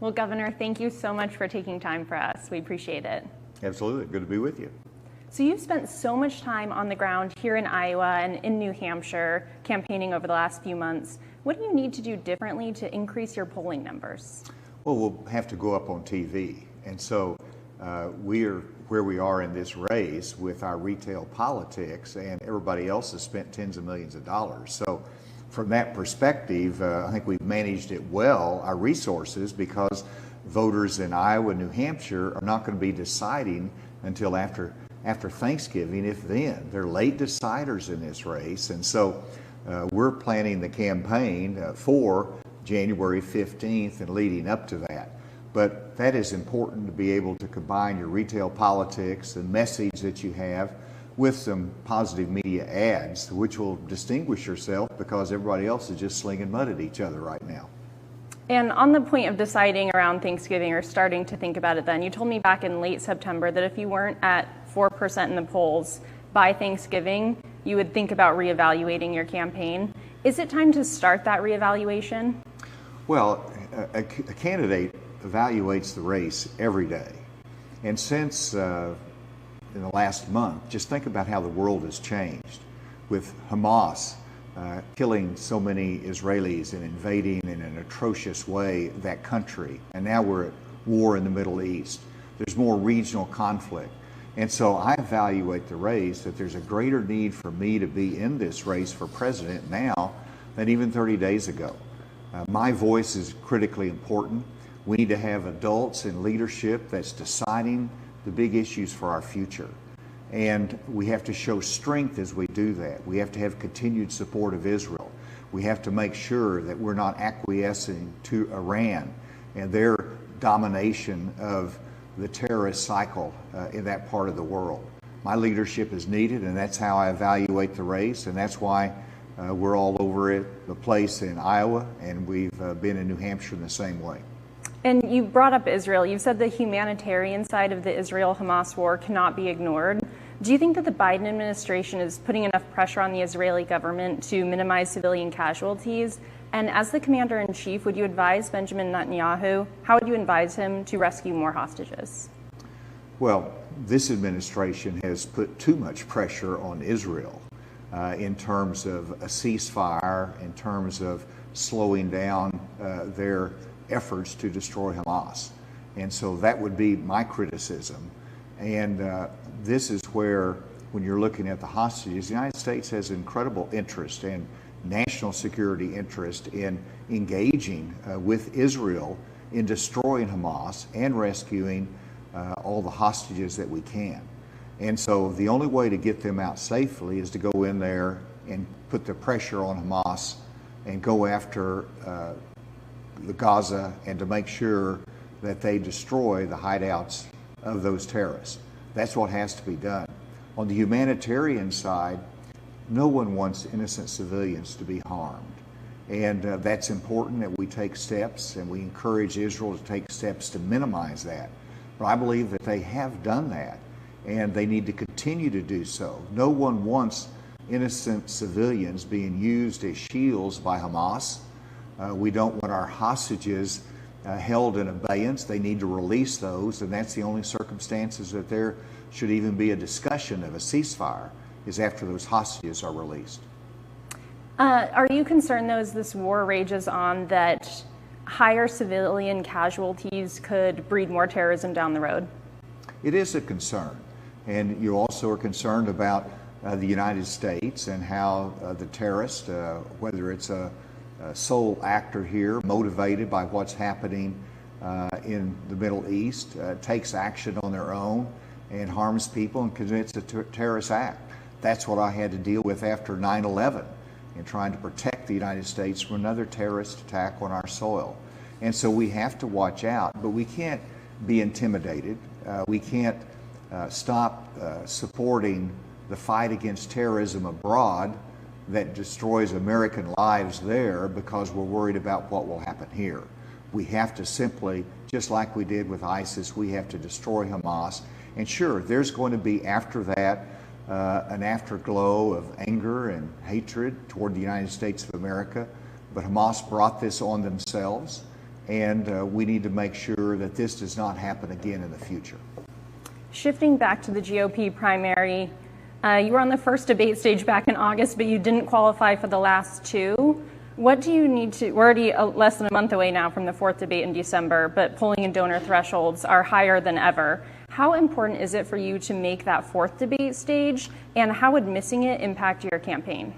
Well, Governor, thank you so much for taking time for us. We appreciate it. Absolutely. Good to be with you. So you've spent so much time on the ground here in Iowa and in New Hampshire campaigning over the last few months. What do you need to do differently to increase your polling numbers? Well, we'll have to go up on TV. And so we're where we are in this race with our retail politics, and everybody else has spent tens of millions of dollars. So from that perspective, I think we've managed it well, our resources, because voters in Iowa and New Hampshire are not going to be deciding until after Thanksgiving, if then. They're late deciders in this race, and so we're planning the campaign for January 15th and leading up to that. But that is important to be able to combine your retail politics and message that you have with some positive media ads, which will distinguish yourself because everybody else is just slinging mud at each other right now. And on the point of deciding around Thanksgiving or starting to think about it then, you told me back in late September that if you weren't at 4% in the polls by Thanksgiving, you would think about reevaluating your campaign. Is it time to start that reevaluation? Well, a candidate evaluates the race every day. And since in the last month, just think about how the world has changed with Hamas killing so many Israelis and invading in an atrocious way that country. And now we're at war in the Middle East. There's more regional conflict. And so I evaluate the race that there's a greater need for me to be in this race for president now than even 30 days ago. My voice is critically important. We need to have adults in leadership that's deciding the big issues for our future. And we have to show strength as we do that. We have to have continued support of Israel. We have to make sure that we're not acquiescing to Iran and their domination of the terrorist cycle in that part of the world. My leadership is needed, and that's how I evaluate the race, and that's why we're all over the place in Iowa, and we've been in New Hampshire in the same way. And you brought up Israel. You said the humanitarian side of the Israel-Hamas war cannot be ignored. Do you think that the Biden administration is putting enough pressure on the Israeli government to minimize civilian casualties? And as the commander-in-chief, would you advise Benjamin Netanyahu, how would you advise him to rescue more hostages? Well, this administration has put too much pressure on Israel in terms of a ceasefire, in terms of slowing down their efforts to destroy Hamas. And so that would be my criticism. And this is where, when you're looking at the hostages, the United States has incredible interest and national security interest in engaging with Israel in destroying Hamas and rescuing all the hostages that we can. And so the only way to get them out safely is to go in there and put the pressure on Hamas and go after the Gaza and to make sure that they destroy the hideouts of those terrorists. That's what has to be done. On the humanitarian side, no one wants innocent civilians to be harmed. And that's important that we take steps, and we encourage Israel to take steps to minimize that. But I believe that they have done that, and they need to continue to do so. No one wants innocent civilians being used as shields by Hamas. We don't want our hostages held in abeyance. They need to release those, and that's the only circumstances that there should even be a discussion of a ceasefire, is after those hostages are released. Are you concerned, though, as this war rages on, that higher civilian casualties could breed more terrorism down the road? It is a concern. And you also are concerned about the United States and how the terrorist, whether it's a sole actor here, motivated by what's happening in the Middle East, takes action on their own and harms people and commits a terrorist act. That's what I had to deal with after 9/11 in trying to protect the United States from another terrorist attack on our soil. And so we have to watch out, but we can't be intimidated. We can't stop supporting the fight against terrorism abroad that destroys American lives there because we're worried about what will happen here. We have to simply, just like we did with ISIS, we have to destroy Hamas. And sure, there's going to be after that an afterglow of anger and hatred toward the United States of America, but Hamas brought this on themselves. and we need to make sure that this does not happen again in the future. Shifting back to the GOP primary, you were on the first debate stage back in August, but you didn't qualify for the last two. What do you need to, we're already less than a month away now from the fourth debate in December, but polling and donor thresholds are higher than ever. How important is it for you to make that fourth debate stage, and how would missing it impact your campaign?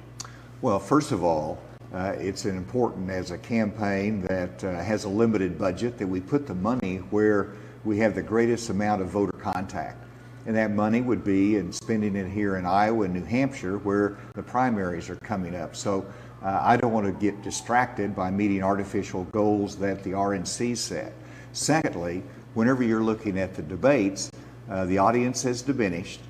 Well, first of all, it's important as a campaign that has a limited budget that we put the money where we have the greatest amount of voter contact. And that money would be in spending it here in Iowa and New Hampshire where the primaries are coming up. So I don't want to get distracted by meeting artificial goals that the RNC set. Secondly, whenever you're looking at the debates, the audience has diminished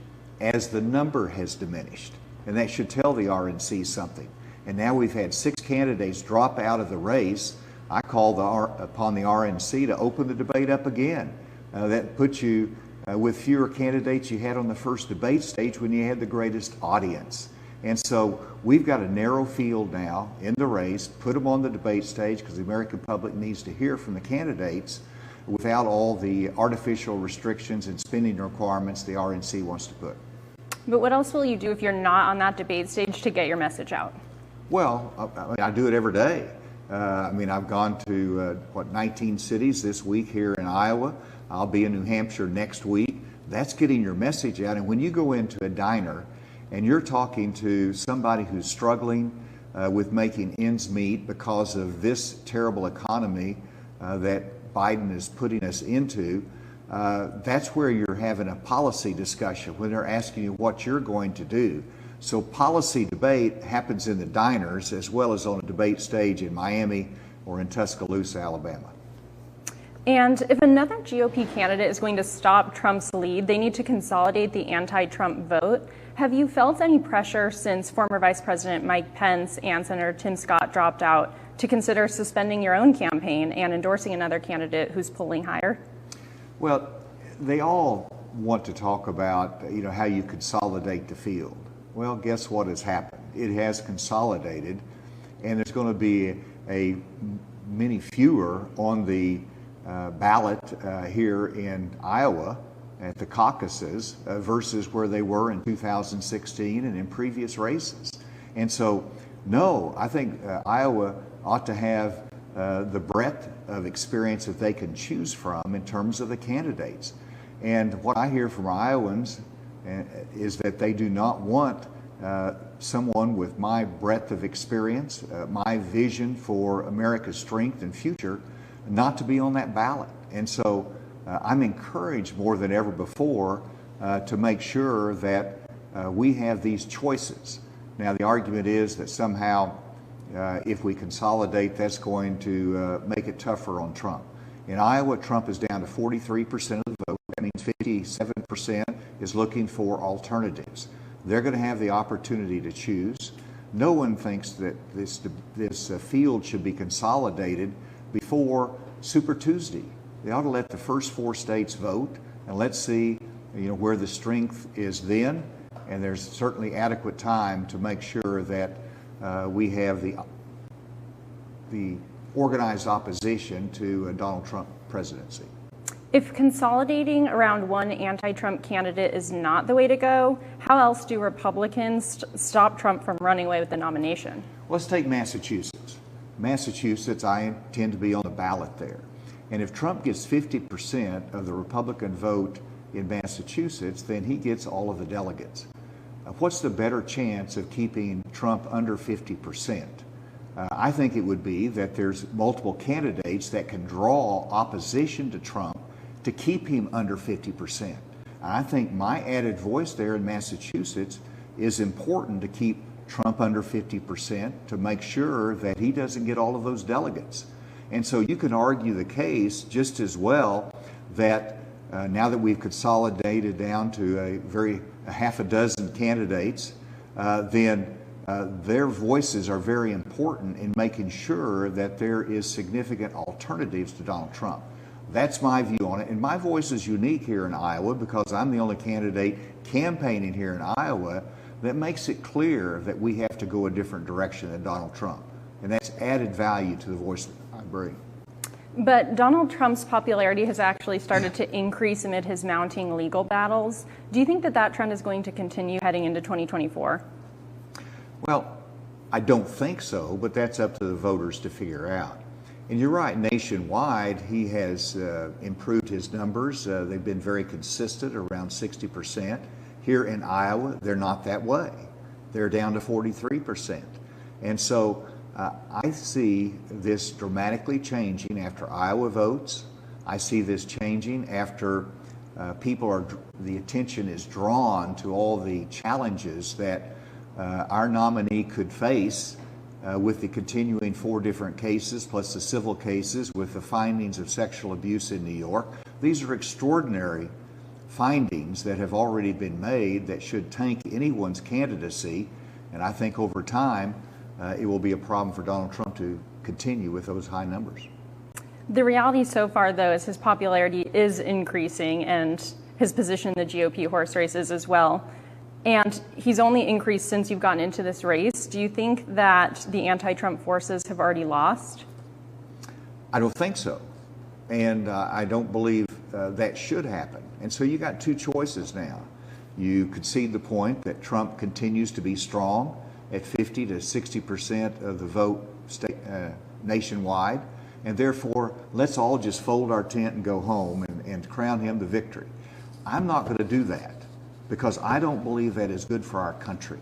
as the number has diminished. And that should tell the RNC something. And now we've had 6 candidates drop out of the race. I call upon the RNC to open the debate up again. That puts you with fewer candidates you had on the first debate stage when you had the greatest audience. And so we've got a narrow field now in the race, put them on the debate stage because the American public needs to hear from the candidates without all the artificial restrictions and spending requirements the RNC wants to put. But what else will you do if you're not on that debate stage to get your message out? Well, I do it every day. I've gone to 19 cities this week here in Iowa. I'll be in New Hampshire next week. That's getting your message out. And when you go into a diner and you're talking to somebody who's struggling with making ends meet because of this terrible economy that Biden is putting us into, that's where you're having a policy discussion when they're asking you what you're going to do. So policy debate happens in the diners as well as on a debate stage in Miami or in Tuscaloosa, Alabama. And if another GOP candidate is going to stop Trump's lead, they need to consolidate the anti-Trump vote. Have you felt any pressure since former Vice President Mike Pence and Senator Tim Scott dropped out to consider suspending your own campaign and endorsing another candidate who's polling higher? Well, they all want to talk about, how you consolidate the field. Well, guess what has happened? It has consolidated, and there's going to be many fewer on the ballot here in Iowa at the caucuses versus where they were in 2016 and in previous races. And so, no, I think Iowa ought to have the breadth of experience that they can choose from in terms of the candidates. And what I hear from Iowans is that they do not want someone with my breadth of experience, my vision for America's strength and future, not to be on that ballot. And so I'm encouraged more than ever before to make sure that we have these choices. Now, the argument is that somehow if we consolidate, that's going to make it tougher on Trump. In Iowa, Trump is down to 43% of the vote. That means 57% is looking for alternatives. They're going to have the opportunity to choose. No one thinks that this field should be consolidated before Super Tuesday. They ought to let the first 4 states vote, and let's see, where the strength is then. And there's certainly adequate time to make sure that we have the organized opposition to a Donald Trump presidency. If consolidating around one anti-Trump candidate is not the way to go, how else do Republicans stop Trump from running away with the nomination? Let's take Massachusetts. Massachusetts, I intend to be on the ballot there. And if Trump gets 50% of the Republican vote in Massachusetts, then he gets all of the delegates. What's the better chance of keeping Trump under 50%? I think it would be that there's multiple candidates that can draw opposition to Trump to keep him under 50%. I think my added voice there in Massachusetts is important to keep Trump under 50% to make sure that he doesn't get all of those delegates. And so you can argue the case just as well that now that we've consolidated down to a half a dozen candidates, then their voices are very important in making sure that there is significant alternatives to Donald Trump. That's my view on it. And my voice is unique here in Iowa because I'm the only candidate campaigning here in Iowa that makes it clear that we have to go a different direction than Donald Trump. And that's added value to the voice I bring. But Donald Trump's popularity has actually started to increase amid his mounting legal battles. Do you think that that trend is going to continue heading into 2024? Well, I don't think so, but that's up to the voters to figure out. And you're right, nationwide, he has improved his numbers. They've been very consistent, around 60%. Here in Iowa, they're not that way. They're down to 43%. And so I see this dramatically changing after Iowa votes. I see this changing after the attention is drawn to all the challenges that our nominee could face with the continuing 4 different cases, plus the civil cases with the findings of sexual abuse in New York. These are extraordinary findings that have already been made that should tank anyone's candidacy. And I think over time, it will be a problem for Donald Trump to continue with those high numbers. The reality so far, though, is his popularity is increasing and his position in the GOP horse races as well. And he's only increased since you've gotten into this race. Do you think that the anti-Trump forces have already lost? I don't think so. And I don't believe that should happen. And so you got 2 choices now. You concede the point that Trump continues to be strong at 50 to 60% of the vote nationwide. And therefore, let's all just fold our tent and go home and crown him the victory. I'm not going to do that, because I don't believe that is good for our country.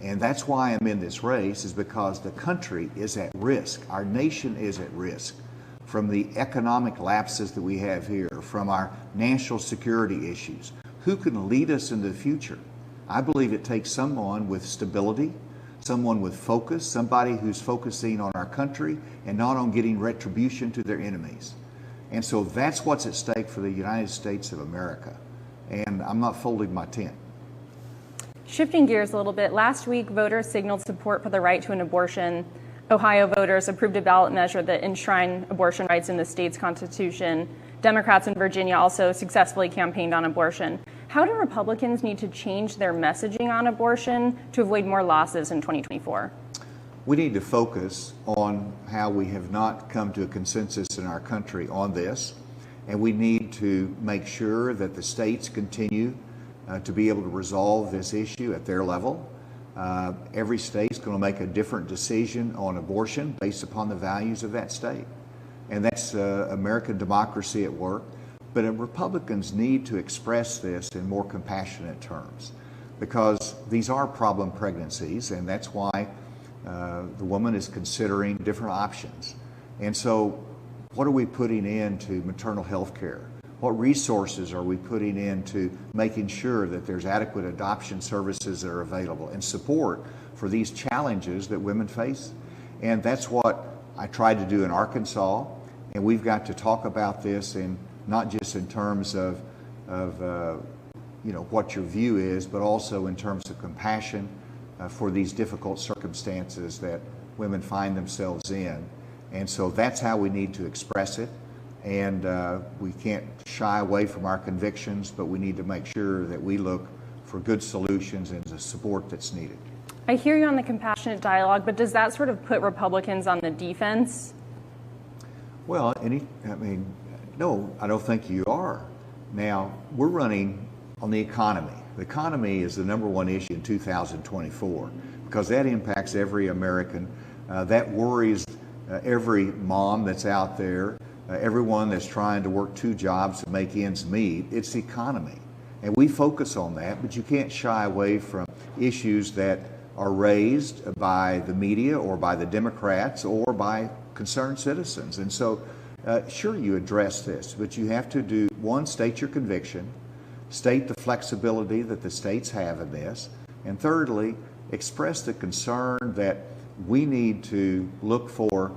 And that's why I'm in this race, is because the country is at risk. Our nation is at risk from the economic lapses that we have here, from our national security issues. Who can lead us into the future? I believe it takes someone with stability, someone with focus, somebody who's focusing on our country and not on getting retribution to their enemies. And so that's what's at stake for the United States of America. And I'm not folding my tent. Shifting gears a little bit, last week voters signaled support for the right to an abortion. Ohio voters approved a ballot measure that enshrined abortion rights in the state's constitution. Democrats in Virginia also successfully campaigned on abortion. How do Republicans need to change their messaging on abortion to avoid more losses in 2024? We need to focus on how we have not come to a consensus in our country on this. And we need to make sure that the states continue to be able to resolve this issue at their level. Every state is going to make a different decision on abortion based upon the values of that state. And that's American democracy at work. But Republicans need to express this in more compassionate terms, because these are problem pregnancies, and that's why the woman is considering different options. And so what are we putting into maternal health care? What resources are we putting into making sure that there's adequate adoption services that are available and support for these challenges that women face? And that's what I tried to do in Arkansas. And we've got to talk about this in not just in terms of what your view is, but also in terms of compassion for these difficult circumstances that women find themselves in. And so that's how we need to express it. And we can't shy away from our convictions, but we need to make sure that we look for good solutions and the support that's needed. I hear you on the compassionate dialogue, but does that sort of put Republicans on the defense? Well, no, I don't think you are. Now, we're running on the economy. The economy is the #1 issue in 2024 because that impacts every American. That worries every mom that's out there, everyone that's trying to work 2 jobs to make ends meet. It's the economy. And we focus on that, but you can't shy away from issues that are raised by the media or by the Democrats or by concerned citizens. And so, sure, you address this, but you have to do, 1, state your conviction, state the flexibility that the states have in this, and thirdly, express the concern that we need to look for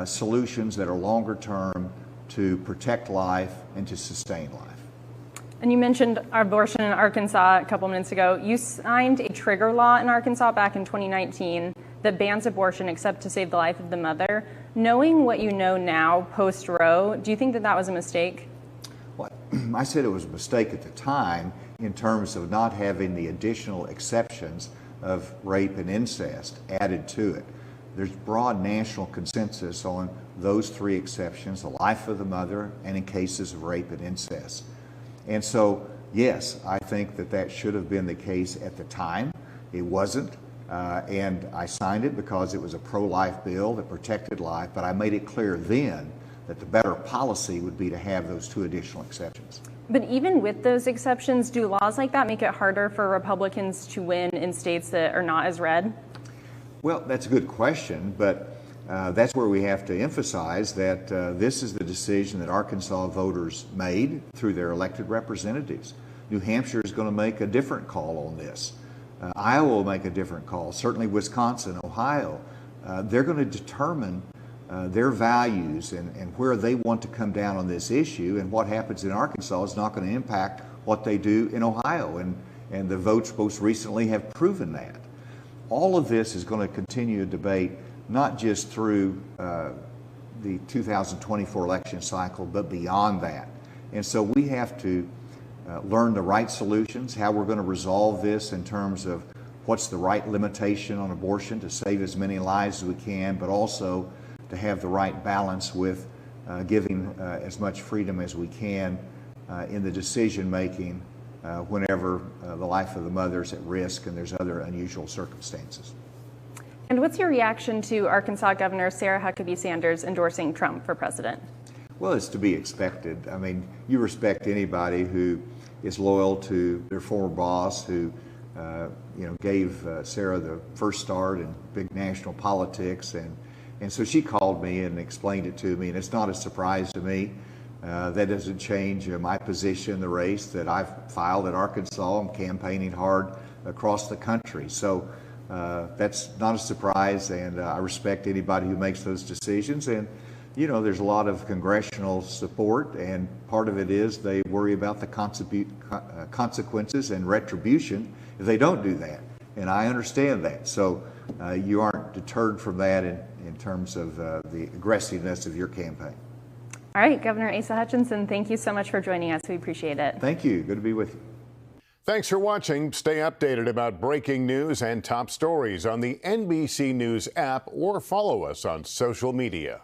solutions that are longer term to protect life and to sustain life. And you mentioned abortion in Arkansas a couple minutes ago. You signed a trigger law in Arkansas back in 2019 that bans abortion except to save the life of the mother. Knowing what you know now, post-Roe, do you think that that was a mistake? Well, I said it was a mistake at the time in terms of not having the additional exceptions of rape and incest added to it. there's broad national consensus on those three exceptions: the life of the mother, and in cases of rape and incest. And so, yes, I think that that should have been the case at the time. It wasn't, and I signed it because it was a pro-life bill that protected life, but I made it clear then that the better policy would be to have those two additional exceptions. But even with those exceptions, do laws like that make it harder for Republicans to win in states that are not as red? Well, that's a good question, but that's where we have to emphasize that this is the decision that Arkansas voters made through their elected representatives. New Hampshire is going to make a different call on this. Iowa will make a different call. Certainly Wisconsin, Ohio. They're going to determine their values and where they want to come down on this issue, and what happens in Arkansas is not going to impact what they do in Ohio, and the votes most recently have proven that. All of this is going to continue a debate, not just through the 2024 election cycle, but beyond that. And so we have to learn the right solutions, how we're going to resolve this in terms of what's the right limitation on abortion to save as many lives as we can, but also to have the right balance with giving as much freedom as we can in the decision making whenever the life of the mother is at risk and there's other unusual circumstances. And what's your reaction to Arkansas Governor Sarah Huckabee Sanders endorsing Trump for president? Well, it's to be expected. I mean, you respect anybody who is loyal to their former boss, who gave Sarah the first start in big national politics, and so she called me and explained it to me, and it's not a surprise to me. That doesn't change my position in the race that I've filed in Arkansas. I'm campaigning hard across the country. So that's not a surprise, and I respect anybody who makes those decisions. And, there's a lot of congressional support, and part of it is they worry about the consequences and retribution if they don't do that. And I understand that. So you aren't deterred from that in terms of the aggressiveness of your campaign. All right, Governor Asa Hutchinson, thank you so much for joining us. We appreciate it. Thank you. Good to be with you. Thanks for watching. Stay updated about breaking news and top stories on the NBC News app, or follow us on social media.